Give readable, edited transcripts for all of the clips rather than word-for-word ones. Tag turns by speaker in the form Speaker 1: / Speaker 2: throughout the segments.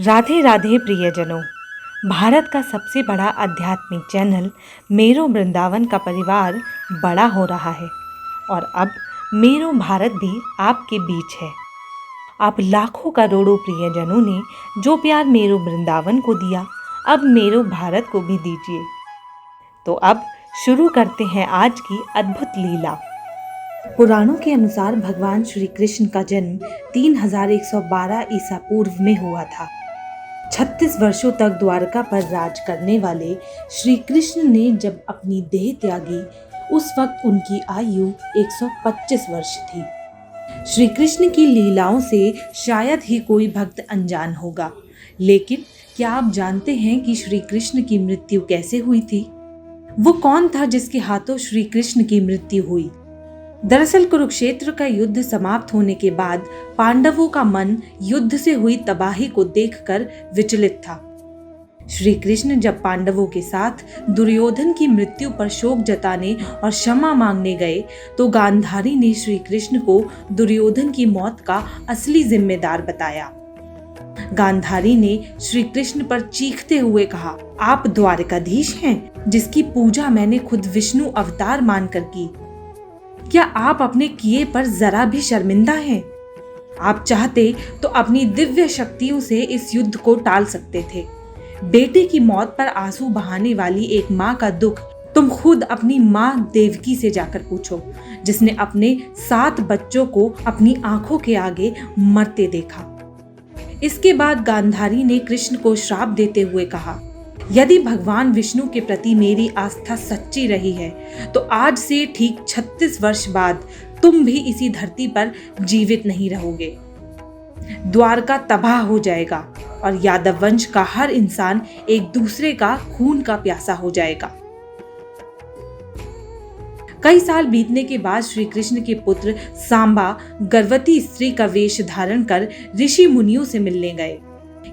Speaker 1: राधे राधे प्रियजनों। भारत का सबसे बड़ा आध्यात्मिक चैनल मेरो वृंदावन का परिवार बड़ा हो रहा है और अब मेरो भारत भी आपके बीच है। आप लाखों करोड़ों प्रियजनों ने जो प्यार मेरो वृंदावन को दिया, अब मेरो भारत को भी दीजिए। तो अब शुरू करते हैं आज की अद्भुत लीला। पुराणों के अनुसार भगवान श्री कृष्ण का जन्म 3112 ईसा पूर्व में हुआ था। 36 वर्षों तक द्वारका पर राज करने वाले श्री कृष्ण ने जब अपनी देह त्यागी, उस वक्त उनकी आयु 125 वर्ष थी। श्री कृष्ण की लीलाओं से शायद ही कोई भक्त अनजान होगा, लेकिन क्या आप जानते हैं कि श्री कृष्ण की मृत्यु कैसे हुई थी? वो कौन था जिसके हाथों श्री कृष्ण की मृत्यु हुई? दरअसल कुरुक्षेत्र का युद्ध समाप्त होने के बाद पांडवों का मन युद्ध से हुई तबाही को देखकर विचलित था। श्री कृष्ण जब पांडवों के साथ दुर्योधन की मृत्यु पर शोक जताने और क्षमा मांगने गए, तो गांधारी ने श्री कृष्ण को दुर्योधन की मौत का असली जिम्मेदार बताया। गांधारी ने श्री कृष्ण पर चीखते हुए कहा, आप द्वारकाधीश हैं जिसकी पूजा मैंने खुद विष्णु अवतार मानकर की। क्या आप अपने किए पर जरा भी शर्मिंदा हैं? आप चाहते तो अपनी दिव्य शक्तियों से इस युद्ध को टाल सकते थे। बेटे की मौत पर आंसू बहाने वाली एक माँ का दुख तुम खुद अपनी माँ देवकी से जाकर पूछो, जिसने अपने 7 बच्चों को अपनी आंखों के आगे मरते देखा। इसके बाद गांधारी ने कृष्ण को श्राप देते हुए कहा, यदि भगवान विष्णु के प्रति मेरी आस्था सच्ची रही है, तो आज से ठीक 36 वर्ष बाद तुम भी इसी धरती पर जीवित नहीं रहोगे। द्वारका तबाह हो जाएगा और यादव वंश का हर इंसान एक दूसरे का खून का प्यासा हो जाएगा। कई साल बीतने के बाद श्री कृष्ण के पुत्र सांबा गर्भवती स्त्री का वेश धारण कर ऋषि मुनियों से मिलने गए।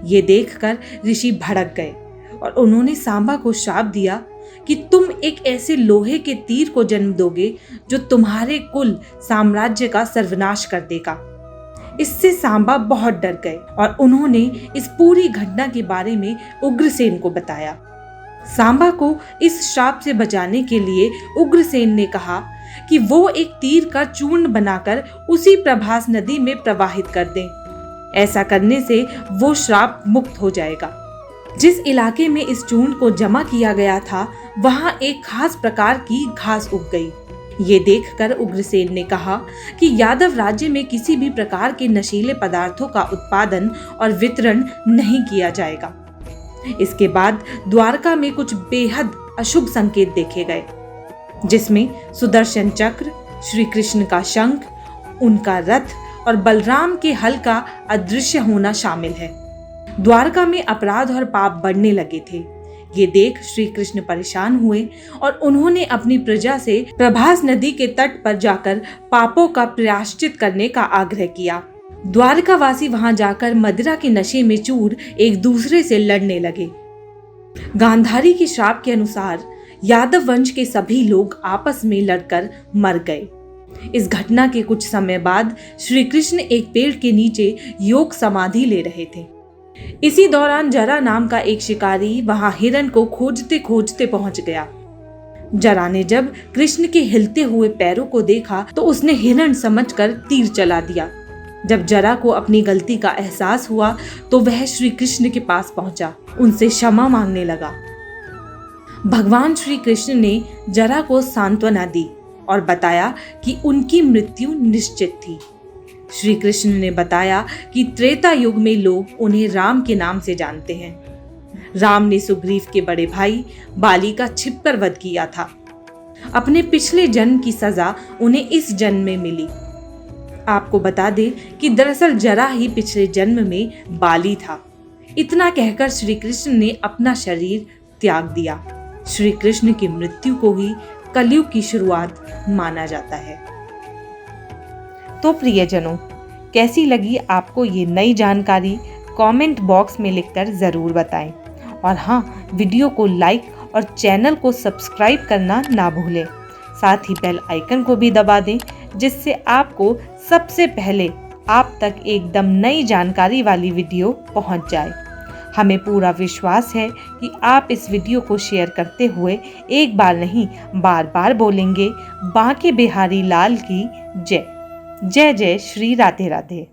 Speaker 1: ये देखकर ऋषि भड़क गए और उन्होंने सांबा को श्राप दिया कि तुम एक ऐसे लोहे के तीर को जन्म दोगे जो तुम्हारे कुल साम्राज्य का सर्वनाश कर देगा। इससे सांबा बहुत डर गए और उन्होंने इस पूरी घटना के बारे में उग्रसेन को बताया। सांबा को इस श्राप से बचाने के लिए उग्रसेन ने कहा कि वो एक तीर का चूर्ण बनाकर उसी प्रभास नदी में प्रवाहित कर दें। ऐसा करने से वो श्राप मुक्त हो जाएगा। जिस इलाके में इस चूर्ण को जमा किया गया था, वहां एक खास प्रकार की घास उग गई। ये देखकर उग्रसेन ने कहा कि यादव राज्य में किसी भी प्रकार के नशीले पदार्थों का उत्पादन और वितरण नहीं किया जाएगा। इसके बाद द्वारका में कुछ बेहद अशुभ संकेत देखे गए, जिसमें सुदर्शन चक्र, श्री कृष्ण का शंख, उनका रथ और बलराम के हल का अदृश्य होना शामिल है। द्वारका में अपराध और पाप बढ़ने लगे थे। ये देख श्री कृष्ण परेशान हुए और उन्होंने अपनी प्रजा से प्रभास नदी के तट पर जाकर पापों का प्रायश्चित करने का आग्रह किया। द्वारकावासी वहां जाकर मदिरा के नशे में चूर एक दूसरे से लड़ने लगे। गांधारी के श्राप के अनुसार यादव वंश के सभी लोग आपस में लड़कर मर गए। इस घटना के कुछ समय बाद श्री कृष्ण एक पेड़ के नीचे योग समाधि ले रहे थे। इसी दौरान जरा नाम का एक शिकारी वहां हिरण को खोजते खोजते पहुंच गया। जरा ने जब कृष्ण के हिलते हुए पैरों को देखा, तो उसने हिरण समझकर तीर चला दिया। जब जरा को अपनी गलती का एहसास हुआ, तो वह श्री कृष्ण के पास पहुंचा, उनसे क्षमा मांगने लगा। भगवान श्री कृष्ण ने जरा को सांत्वना दी और बताया कि उनकी मृत्यु निश्चित थी। श्री कृष्ण ने बताया कि त्रेता युग में लोग उन्हें राम के नाम से जानते हैं। राम ने सुग्रीव के बड़े भाई बाली का छिपकर वध किया था। अपने पिछले जन्म की सजा उन्हें इस जन्म में मिली। आपको बता दें कि दरअसल जरा ही पिछले जन्म में बाली था। इतना कहकर श्री कृष्ण ने अपना शरीर त्याग दिया। श्री कृष्ण की मृत्यु को ही कलयुग की शुरुआत माना जाता है। तो प्रियजनों, कैसी लगी आपको ये नई जानकारी? कमेंट बॉक्स में लिखकर ज़रूर बताएं और हाँ, वीडियो को लाइक और चैनल को सब्सक्राइब करना ना भूलें। साथ ही बेल आइकन को भी दबा दें, जिससे आपको सबसे पहले आप तक एकदम नई जानकारी वाली वीडियो पहुंच जाए। हमें पूरा विश्वास है कि आप इस वीडियो को शेयर करते हुए एक बार नहीं बार बार बोलेंगे, बांके बिहारी लाल की जय। जय जय श्री राधे राधे।